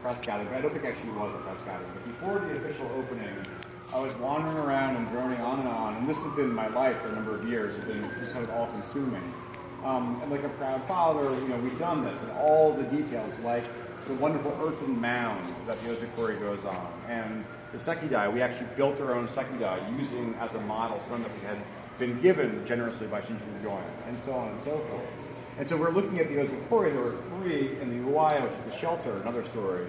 press gathering, but I don't think actually it was a press gathering. But before the official opening, I was wandering around and droning on, and this has been my life for a number of years. It's been just kind of all-consuming. And like a proud father, we've done this, and all the details, like the wonderful earthen mound that the ozukuri goes on, and the sekidai. We actually built our own sekidai using as a model something that we had been given generously by Shinjuku Join, and so on and so forth. And so we're looking at the ozukuri. There were 3 in the Uwaya, which is the shelter, another story.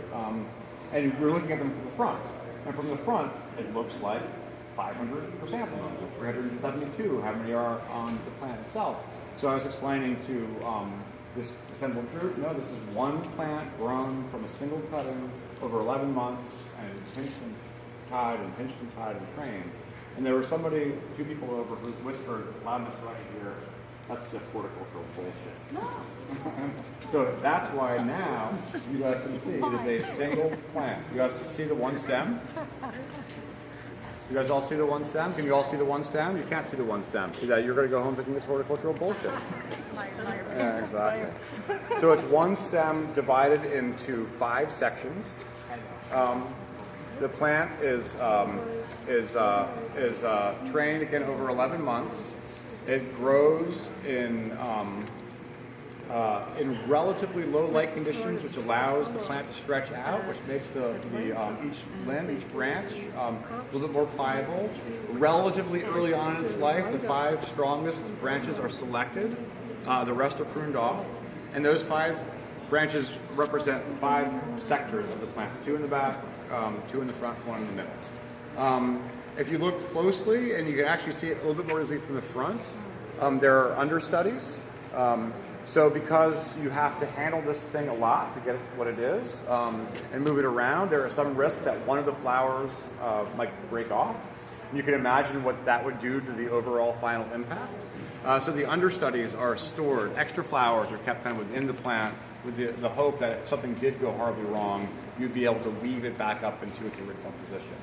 And we're looking at them from the front. And from the front, it looks like 500 chrysanthemums, 372, how many are on the plant itself. So I was explaining to this assembled group, no, this is one plant grown from a single cutting over 11 months, and pinched and tied and pinched and tied and trained. And there were 2 people over who whispered loud enough so I could hear, that's just horticultural bullshit. No. So that's why now you guys can see it is a single plant. You guys see the one stem? You guys all see the one stem? Can you all see the one stem? You can't see the one stem. See that? You're going to go home thinking it's horticultural bullshit. Yeah, exactly. So it's one stem divided into 5 sections. The plant is trained again over 11 months. It grows in relatively low light conditions, which allows the plant to stretch out, which makes each limb, each branch, a little bit more pliable. Relatively early on in its life, the 5 strongest branches are selected. The rest are pruned off, and those 5 branches represent 5 sectors of the plant: 2 in the back, 2 in the front, 1 in the middle. If you look closely, and you can actually see it a little bit more easily from the front, there are understudies. So because you have to handle this thing a lot to get it what it is, and move it around, there is some risk that one of the flowers might break off. You can imagine what that would do to the overall final impact. So the understudies are stored. Extra flowers are kept kind of within the plant with the hope that if something did go horribly wrong, you'd be able to weave it back up into its original position.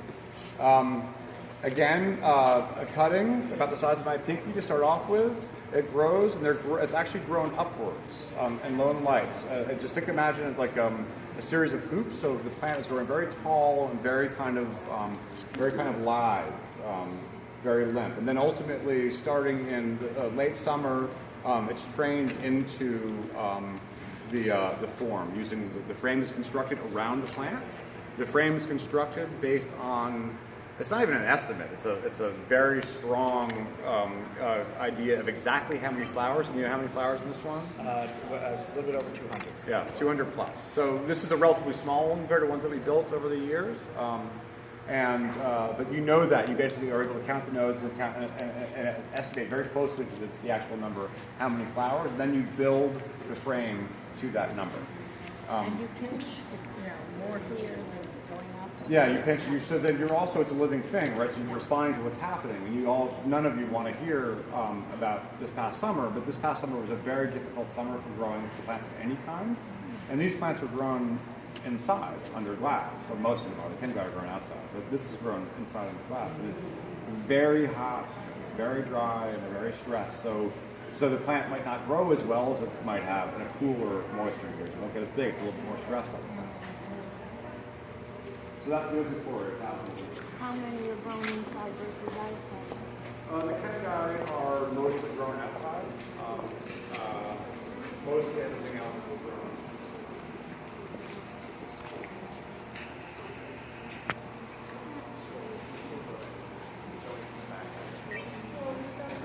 Again, a cutting about the size of my pinky to start off with. It grows, and it's actually grown upwards in lone lights. Just imagine it like a series of hoops. So the plant is growing very tall and very kind of live, very limp. And then ultimately, starting in the late summer, it's trained into the form using the frame is constructed around the plant. The frame is constructed based on. It's not even an estimate. It's a very strong idea of exactly how many flowers. And you know how many flowers in this one? A little bit over 200. Yeah, 200 plus. So this is a relatively small one compared to ones that we built over the years. But you know that. You basically are able to count the nodes and estimate very closely to the actual number how many flowers. And then you build the frame to that number. And you pinch, more here than going up. Yeah, you pinch. So then you're also, it's a living thing, right? So you're responding to what's happening, and none of you want to hear about this past summer. But this past summer was a very difficult summer for growing plants of any kind, and these plants were grown inside under glass. So most of them are. The kindergarten are grown outside, but this is grown inside under glass, and it's very hot, very dry, and very stressed. So the plant might not grow as well as it might have in a cooler, moisture year. It won't get as big. It's a little bit more stressed all the time. So that's the open floor. How many are grown inside versus outside? The kengai are mostly grown outside. Mostly everything else is grown.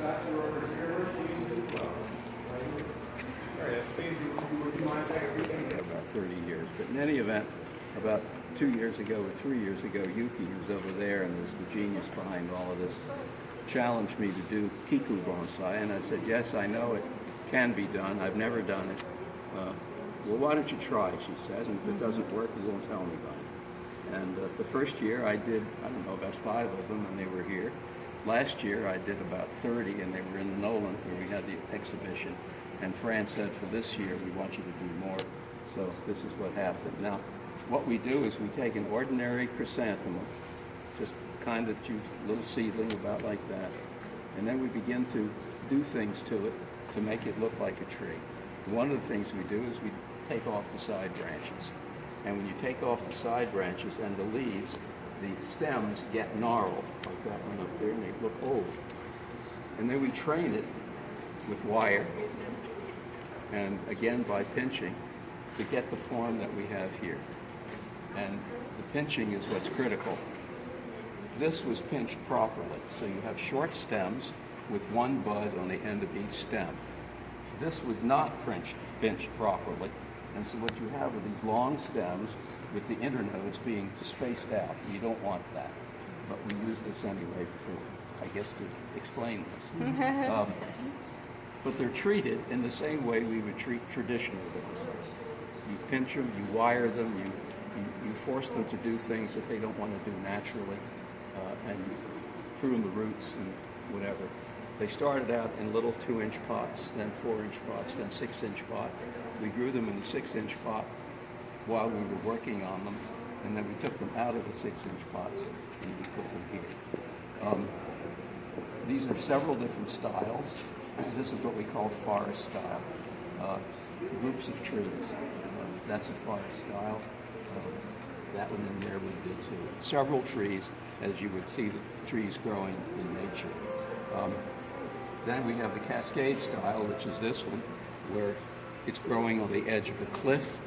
Back to over here. Would you mind saying everything? About 30 years. But in any event, about 2 years ago or 3 years ago, Yuki, who's over there and was the genius behind all of this, challenged me to do KIKU bonsai, and I said, yes, I know it can be done. I've never done it. Well, why don't you try, she said, and if it doesn't work, you won't tell anybody. And the first year I did, I don't know, about 5 of them, and they were here. Last year I did about 30, and they were in Nolan, where we had the exhibition. And Fran said, for this year, we want you to do more. So this is what happened. Now, what we do is we take an ordinary chrysanthemum, just kind of little seedling about like that, and then we begin to do things to it to make it look like a tree. One of the things we do is we take off the side branches. And when you take off the side branches and the leaves, the stems get gnarled, like that one up there, and they look old. And then we train it with wire, and again by pinching, to get the form that we have here. And the pinching is what's critical. This was pinched properly, so you have short stems with one bud on the end of each stem. This was not pinched properly, and so what you have are these long stems with the internodes being spaced out. You don't want that, but we use this anyway for, I guess, to explain this. But they're treated in the same way we would treat traditional bonsai. You pinch them, you wire them, you force them to do things that they don't want to do naturally, and you prune the roots and whatever. They started out in little 2-inch pots, then 4-inch pots, then 6-inch pot. We grew them in the 6-inch pot while we were working on them, and then we took them out of the 6-inch pots and we put them here. These are several different styles. This is what we call forest style. Groups of trees. That's a forest style. That one in there would be too. Several trees, as you would see the trees growing in nature. Then we have the cascade style, which is this one, where it's growing on the edge of a cliff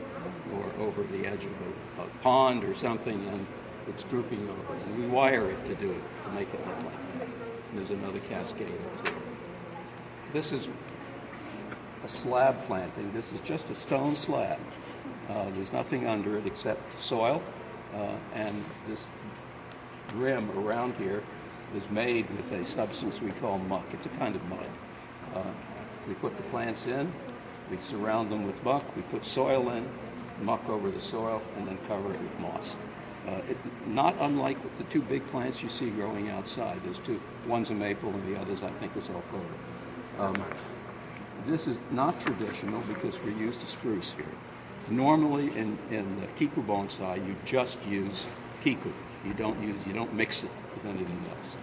or over the edge of a pond or something, and it's drooping over. And we wire it to do it, to make it look like that. And there's another cascade up there. This is a slab planting. This is just a stone slab. There's nothing under it except soil, and this rim around here is made with a substance we call muck. It's a kind of mud. We put the plants in, we surround them with muck, we put soil in, muck over the soil, and then cover it with moss. Not unlike the two big plants you see growing outside. There's two, one's a maple and the other's, I think, is alcova. This is not traditional because we're used to spruce here. Normally in the KIKU bonsai, you just use KIKU. You don't mix it with anything else.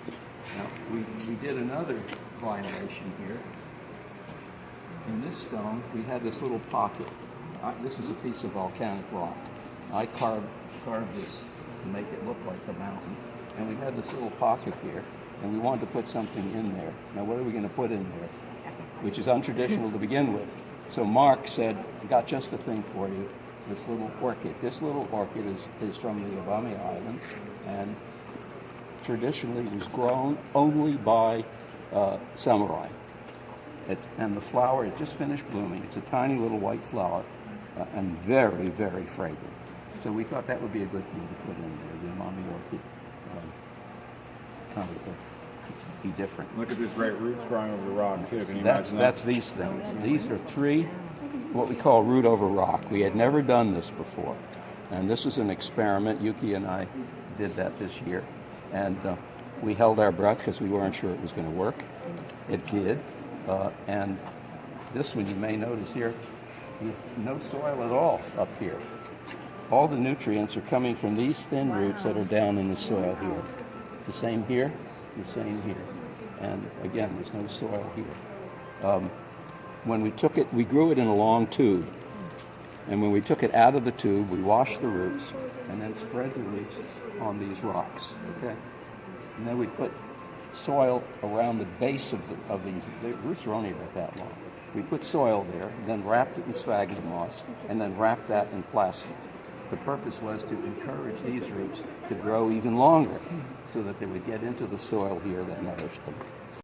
Now, we did another violation here. In this stone, we had this little pocket. This is a piece of volcanic rock. I carved this to make it look like a mountain. And we had this little pocket here, and we wanted to put something in there. Now, what are we going to put in there? Which is untraditional to begin with. So Marc said, I got just the thing for you, this little orchid. This little orchid is from the Abami Islands, and traditionally was grown only by samurai. And the flower, it just finished blooming. It's a tiny little white flower, and very, very fragrant. So we thought that would be a good thing to put in there, the Abami orchid. Kind of be different. Look at these great roots growing over the rock too. Can you That's imagine that? these things. These are 3, what we call root over rock. We had never done this before. And this was an experiment. Yuki and I did that this year. And we held our breath because we weren't sure it was going to work. It did. And this one you may notice here, no soil at all up here. All the nutrients are coming from these thin roots that are down in the soil here. The same here, the same here. And again, there's no soil here. When we took it, we grew it in a long tube. And when we took it out of the tube, we washed the roots and then spread the roots on these rocks, okay? And then we put soil around the base of these. The roots are only about that long. We put soil there, then wrapped it in sphagnum moss, and then wrapped that in plastic. The purpose was to encourage these roots to grow even longer so that they would get into the soil here that nourished them.